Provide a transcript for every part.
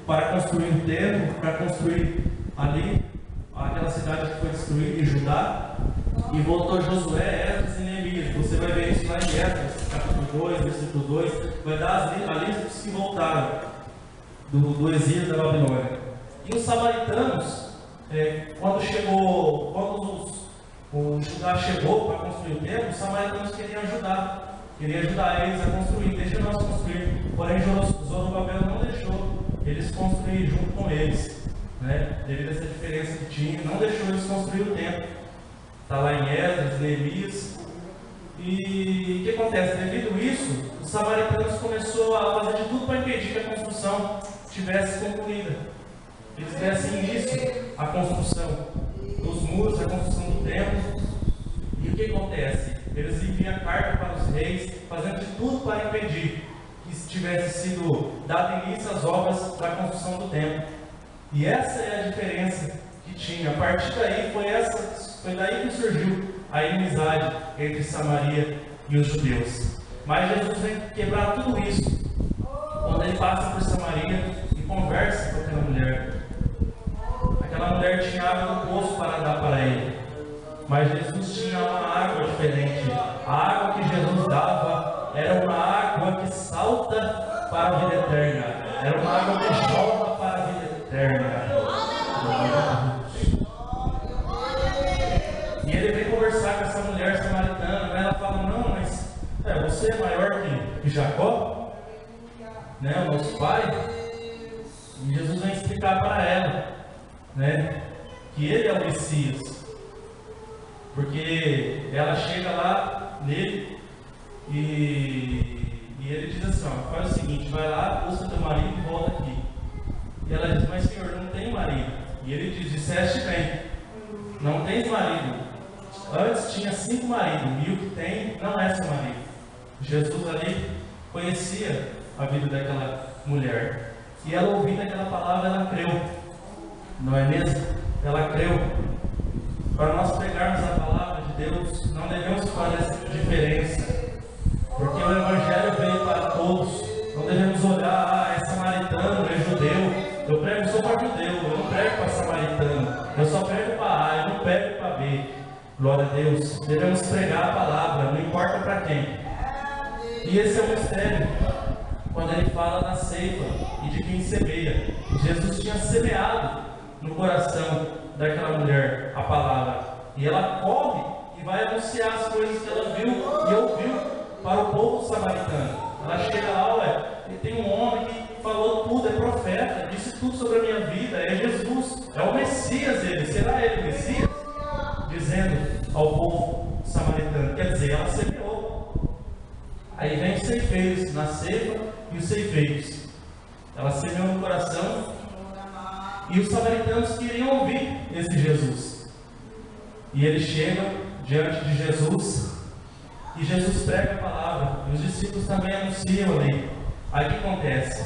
para construir um templo, para construir ali aquela cidade que foi destruída em Judá. E voltou Josué, Esdras e Neemias. Você vai ver isso lá em Esdras, capítulo 2, versículo 2. Vai dar a lista dos que voltaram do exílio da Babilônia. E os samaritanos, quando o Judá chegou para construir o templo, os samaritanos queriam ajudar eles a construir. Deixa nós construir. Porém, Zorobabel não deixou eles construir junto com eles, né? Devido a essa diferença que tinha, não deixou eles construir o templo. Está lá em Esdras, Neemias. E o que acontece? Devido a isso, os samaritanos começaram a fazer de tudo para impedir que a construção tivesse concluída. Eles dessem início à construção dos muros, à construção do templo. E o que acontece? Eles enviam carta para os reis, fazendo de tudo para impedir que tivesse sido dado início às obras da construção do templo. E essa é a diferença que tinha. A partir daí foi daí que surgiu a inimizade entre Samaria e os judeus. Mas Jesus vem quebrar tudo isso quando ele passa por Samaria e conversa com aquela mulher. Aquela mulher tinha água no poço para dar para ele, mas Jesus tinha uma água diferente. A água que Jesus dava era uma água que salta para a vida eterna, era uma água que jorra para a vida eterna. E ele vem conversar com essa mulher samaritana, né? Ela fala: não, mas você é maior que Jacó, né, o nosso pai? E Jesus vem explicar para ela, né, que ele é o Messias, porque ela chega lá nele e ele diz assim: ó, faz o seguinte, vai lá, busca teu marido e volta aqui. E ela diz: mas Senhor, não tenho marido. E ele diz: disseste bem, não tens marido. Antes tinha 5 maridos, e o que tem não é seu marido. Jesus ali conhecia a vida daquela mulher, e ela, ouvindo aquela palavra, ela creu, não é mesmo? Ela creu. Para nós pegarmos a palavra de Deus, não devemos fazer essa diferença, porque o Evangelho veio para todos. Não devemos olhar: é samaritano, é judeu. Eu prego só para judeu, eu não prego para samaritano, eu só prego para A, eu não prego para B. Glória a Deus. Devemos pregar a palavra, não importa para quem. E esse é o mistério, quando ele fala da ceifa e de quem semeia. Jesus tinha semeado no coração daquela mulher a palavra, e ela corre e vai anunciar as coisas que ela viu e ouviu para o povo samaritano. Ela chega lá: e tem um homem que falou tudo, é profeta, disse tudo sobre a minha vida, é Jesus, é o Messias. Ele, será ele o Messias? Dizendo ao povo samaritano. Quer dizer, ela semeou. Aí vem os ceifeiros na ceifa e os ceifeiros. Ela semeou no coração, e os samaritanos queriam ouvir esse Jesus. E eles chegam diante de Jesus, e Jesus prega a palavra, e os discípulos também anunciam ali. Aí o que acontece?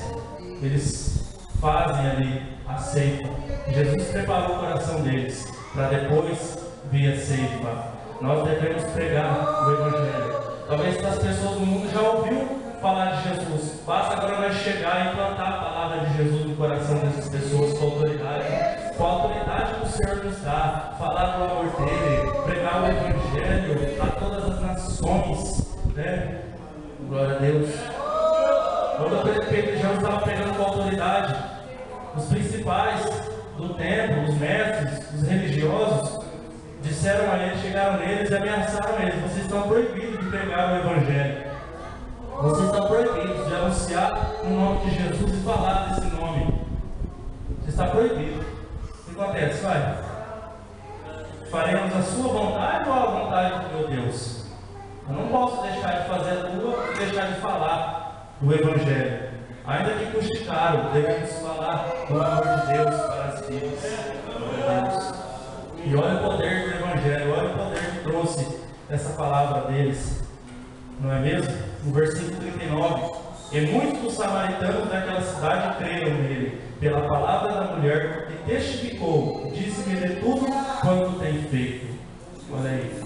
Eles fazem ali a ceifa. Jesus preparou o coração deles para depois vir a ceifa. Nós devemos pregar o Evangelho. Talvez as pessoas do mundo já ouviram falar de Jesus. Basta agora nós chegar e plantar a palavra de Jesus no coração dessas pessoas com autoridade que o Senhor nos dá, falar do amor dele, pregar o Evangelho a todas as nações, né? Glória a Deus. Quando Pedro já estava pregando com autoridade, os principais do templo, os mestres, os religiosos, disseram a ele, chegaram neles e ameaçaram eles: vocês estão proibidos de pregar o Evangelho, vocês estão proibidos de anunciar o nome de Jesus e falar desse nome, você está proibido. O que acontece? Faremos a sua vontade ou a vontade do meu Deus? Eu não posso deixar de fazer a tua e deixar de falar do Evangelho. Ainda que custe caro, devemos falar do amor de Deus para as vidas. E olha o poder do Evangelho, olha o poder que trouxe essa palavra deles, não é mesmo? No versículo 39: e muitos dos samaritanos daquela cidade creram nele, pela palavra da mulher, que testificou, disse-me de tudo quanto tem feito. Olha aí,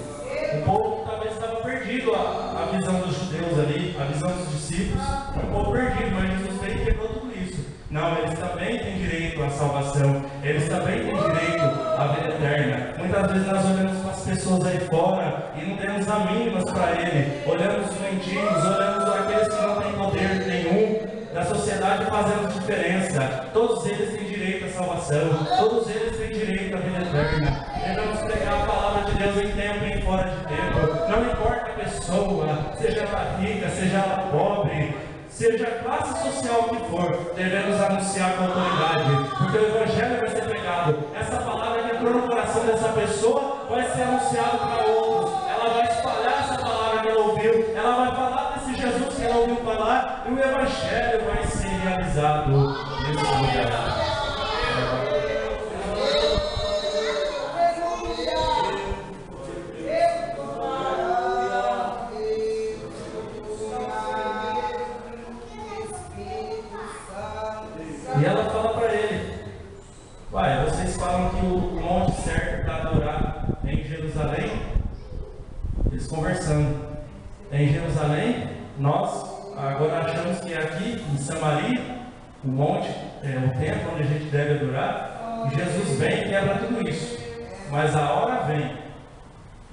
o povo talvez estava perdido, a visão dos judeus ali, a visão dos discípulos, um pouco perdido, mas Jesus veio e quebrou tudo isso. Não, eles também têm direito à salvação, eles também têm direito à vida eterna. Muitas vezes nós olhamos para as pessoas aí fora e não temos a mínimas para ele. Olhamos os mendigos, olhamos aqueles que não têm poder nenhum da sociedade, fazendo diferença. Todos eles têm direito à salvação, todos eles têm direito à vida eterna. Devemos pregar a palavra de Deus em tempo e em fora de tempo. Não importa a pessoa, seja ela rica, seja ela pobre, seja a classe social que for, devemos anunciar com autoridade, porque o Evangelho vai ser pregado. Essa palavra que entrou no coração dessa pessoa vai ser anunciada para outros. Ela vai espalhar essa palavra que ela ouviu, ela vai falar desse Jesus que ela ouviu falar, e o Evangelho vai ser realizado nesse lugar. E ela fala para ele: Pai, vocês falam que o monte certo para adorar é em Jerusalém? Eles conversando. É em Jerusalém? Nós agora achamos que é aqui em Samaria, o monte, o templo onde a gente deve adorar. E Jesus vem e quebra tudo isso. Mas a hora vem,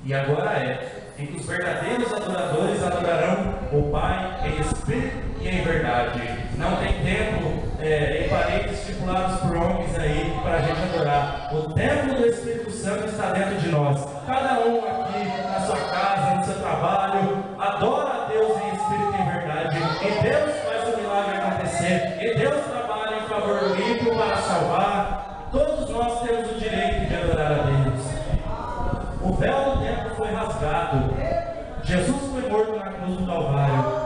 e agora em que os verdadeiros adoradores adorarão o Pai em espírito e em verdade. Não tem tempo em paredes estipuladas por homens aí para a gente adorar. O templo do Espírito Santo está dentro de nós. Cada um aqui na sua casa, no seu trabalho, adora a Deus em espírito e em verdade. E Deus faz o milagre acontecer. E Deus trabalha em favor do ímpio para salvar. Todos nós temos o direito de adorar a Deus. O véu do templo foi rasgado. Jesus foi morto na cruz do Calvário.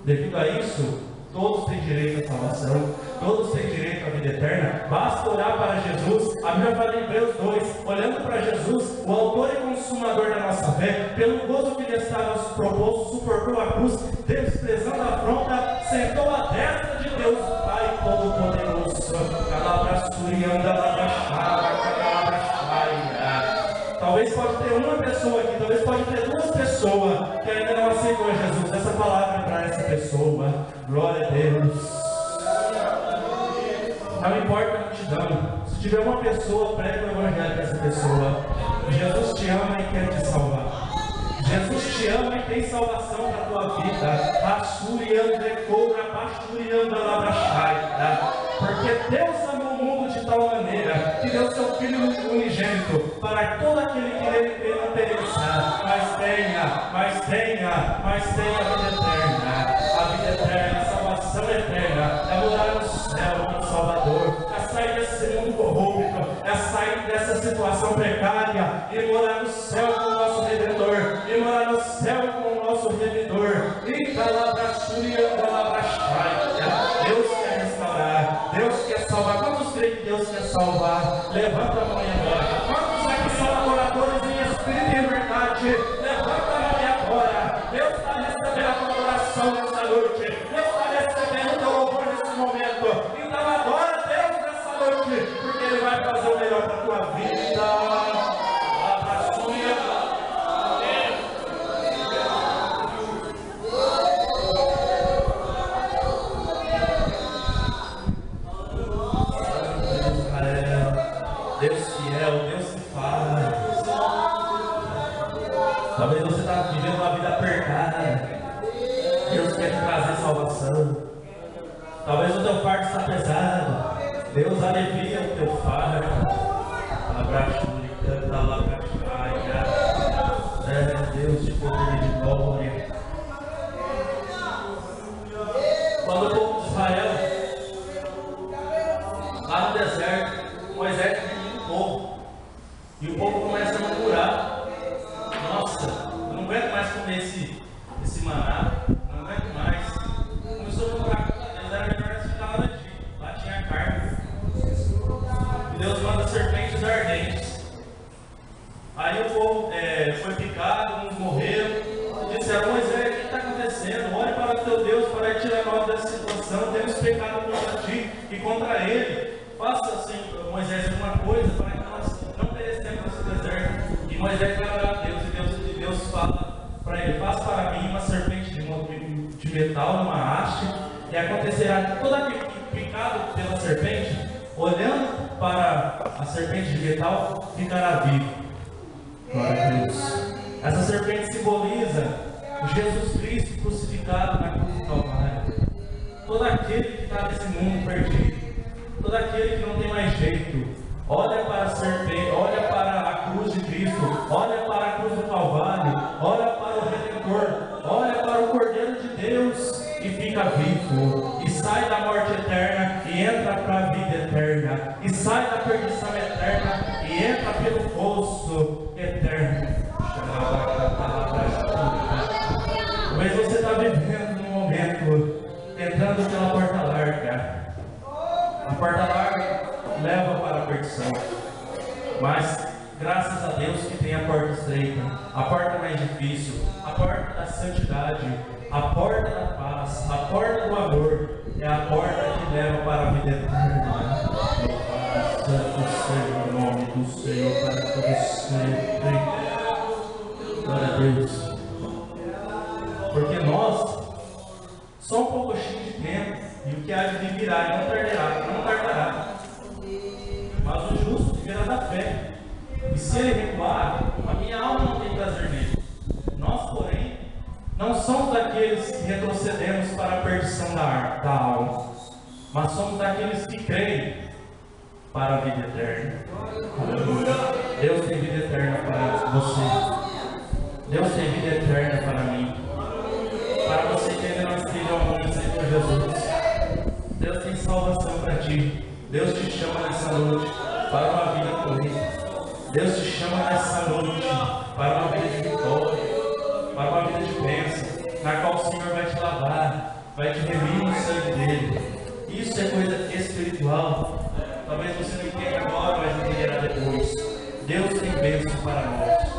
Devido a isso, todos têm direito à salvação, todos têm direito à vida eterna. Basta orar para Jesus. A Bíblia fala em Hebreus 2, olhando para Jesus, o autor e consumador da nossa fé, pelo gozo que lhe estava proposto, suportou a cruz, desprezando a afronta, sentou à destra de Deus Pai Todo-Poderoso. Talvez pode ter uma pessoa aqui, talvez pode ter duas pessoas que ainda não aceitou Jesus. Essa palavra é para essa pessoa. Glória a Deus. Não importa a multidão. Se tiver uma pessoa, pregue o Evangelho para essa pessoa. Jesus te ama e quer te salvar. Jesus te ama e tem salvação para a tua vida. Porque Deus amou o mundo de tal maneira que deu seu Filho unigênito para todo aquele que nele não pereça, mas tenha a vida eterna. A vida eterna, a salvação eterna, é morar no céu com o Salvador, é sair desse mundo corrupto, é sair dessa situação precária e morar no céu com o nosso Redentor, e morar no céu com o nosso Redentor. E Deus quer restaurar, Deus quer salvar. Quantos creem que Deus quer salvar? Levanta a mão agora. Quantos aqui são adoradores em espírito e em verdade? Levanta a mão agora. Deus está recebendo a tua oração nessa noite. Deus está recebendo o teu louvor nesse momento. Então adora a Deus nessa noite, porque Ele vai fazer o melhor para a tua vida. Talvez você está vivendo uma vida apertada. Deus quer te trazer salvação. Talvez o teu fardo está pesado. Deus alivia o teu fardo. Deus de poder e de glória. Quando o povo de Israel, lá no deserto, Moisés divide o povo. E o povo começa a murmurar. Nossa, eu não aguento mais comer esse maná, não aguento mais. Começou a procurar com Deus, era melhor nós ficar lá no Egito, lá tinha carne. E Deus manda serpentes ardentes. Aí o povo foi picado, uns morreram. Disseram: Moisés, o que está acontecendo? Olhe para o teu Deus para tirar nós dessa situação. Temos pecado contra ti e contra ele. Faça assim, Moisés, alguma coisa para que nós não perecemos nesse deserto. E Moisés vai orar a Deus, e Deus fala para ele: faça para mim uma serpente de metal numa haste, e acontecerá que todo aquele que picar olhando para a serpente de metal, ficará vivo. Glória a Deus. Essa serpente simboliza Jesus Cristo crucificado na cruz do Calvário. Todo aquele que está nesse mundo perdido, todo aquele que não tem mais jeito, olha para a serpente, olha para a cruz de Cristo, olha para a cruz do Calvário, olha para o Redentor, olha para o Cordeiro de Deus e fica vivo, e sai da morte eterna e entra para a vida eterna, e sai da perdição eterna e entra pelo poço eterno. Talvez você está vivendo num momento, entrando pela porta larga. A porta larga leva para a perdição, mas graças a Deus que tem a porta estreita, a porta mais difícil, a porta da santidade, a porta da paz, a porta do amor, é a porta que leva para a vida eterna. Santo seja o nome do Senhor para todo sempre. Glória a Deus. Porque nós somos um pouco cheios de tempo, e o que há de vir virá e não tardará. Mas o justo viverá da fé. E se ele recuar, a minha alma não tem prazer nele. Nós, porém, não somos daqueles que retrocedemos para a perdição da alma, mas somos daqueles que creem para a vida eterna. Aleluia. Deus tem vida eterna para você. Deus tem vida eterna para mim. Para você que ainda não esteja ao mundo sem Jesus. Deus tem salvação para ti. Deus te chama nessa noite para uma vida com Ele. Deus te chama nessa noite para uma vida de vitória, para uma vida de bênção, na qual o Senhor vai te lavar, vai te remir no sangue dele. Isso é coisa espiritual. Talvez você não entenda agora, mas entenderá depois. Deus tem bênção para nós.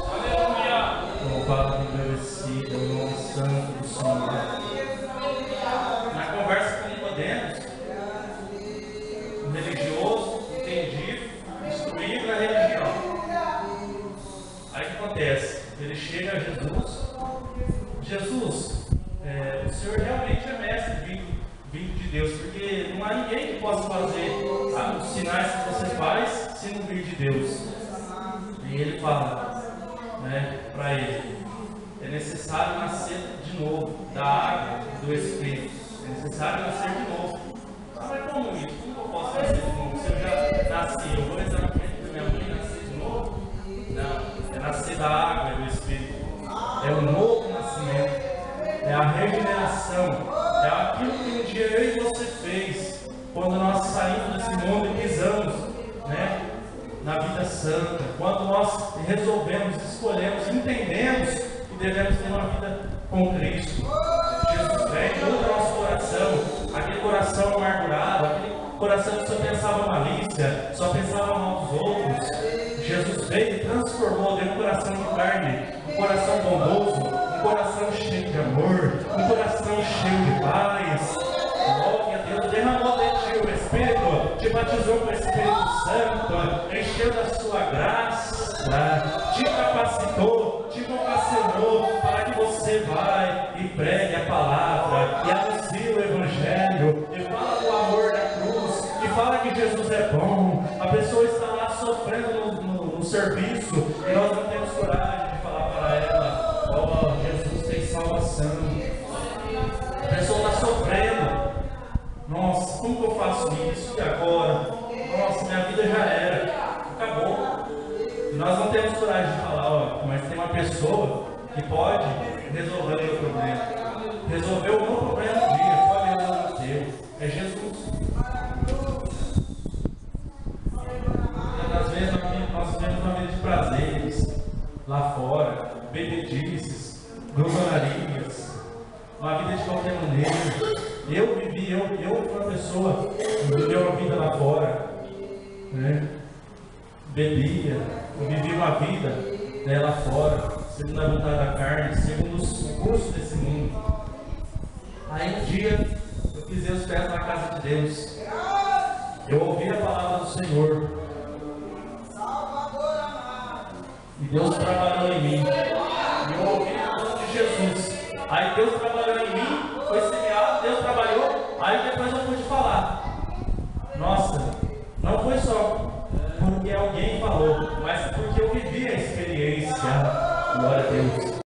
Louvado e agradecido o nome santo do Senhor. Na conversa com Nicodemos, um religioso, entendido, instruído na religião. Aí o que acontece? Ele chega a Jesus. Jesus, o Senhor realmente é mestre vindo de Deus, porque não há ninguém que possa fazer os sinais que você faz se não vir de Deus. E ele fala para ele: é necessário nascer de novo da água e do Espírito. É necessário nascer de novo. Mas como isso? Como eu posso nascer de novo? Se eu já nasci, eu vou entrar na frente da minha mãe e nascer de novo? Não, é nascer da água e do Espírito. É o novo nascimento, é a regeneração, é aquilo que um dia eu e você fez quando nós saímos desse mundo e pisamos na vida santa, quando nós resolvemos, escolhemos, entendemos que devemos ter uma vida com Cristo. Jesus vem, muda o nosso coração, aquele coração amargurado, aquele coração que só pensava malícia, só pensava mal dos outros. Jesus veio e transformou, deu um coração de carne, um coração bondoso, um coração cheio de amor, um coração cheio de paz. Glória a Deus, derramou de ti o Espírito, te batizou com o Espírito Santo, encheu da sua graça, te capacitou, te vocacionou para que você vai e pregue a palavra, e anuncie o Evangelho, e fala do amor da cruz, e fala que Jesus é bom. A pessoa está lá sofrendo no serviço, e nós não temos coragem de falar para ela: oh, Jesus tem salvação. A pessoa está sofrendo. Nossa, como que eu faço isso? E agora? Nossa, minha vida já era. Acabou. E nós não temos coragem de falar: mas tem uma pessoa que pode resolver o meu problema. Resolver o meu problema um dia, pode resolver o teu. É Jesus. Às vezes nós vivemos uma vida de prazeres lá fora, bebedices, glutonarias, uma vida de qualquer maneira. Eu fui uma pessoa que viveu uma vida lá fora, bebia, eu vivi uma vida lá fora, segundo a vontade da carne, segundo os cursos desse mundo. Aí um dia eu pisei os pés na casa de Deus, eu ouvi a palavra do Senhor, e Deus trabalhou em mim, e eu ouvi o nome de Jesus. Aí Deus trabalhou em mim, foi semeado, Deus trabalhou, aí depois eu pude falar. Nossa, Não foi só porque alguém falou, mas porque eu vivi a experiência. Glória a Deus.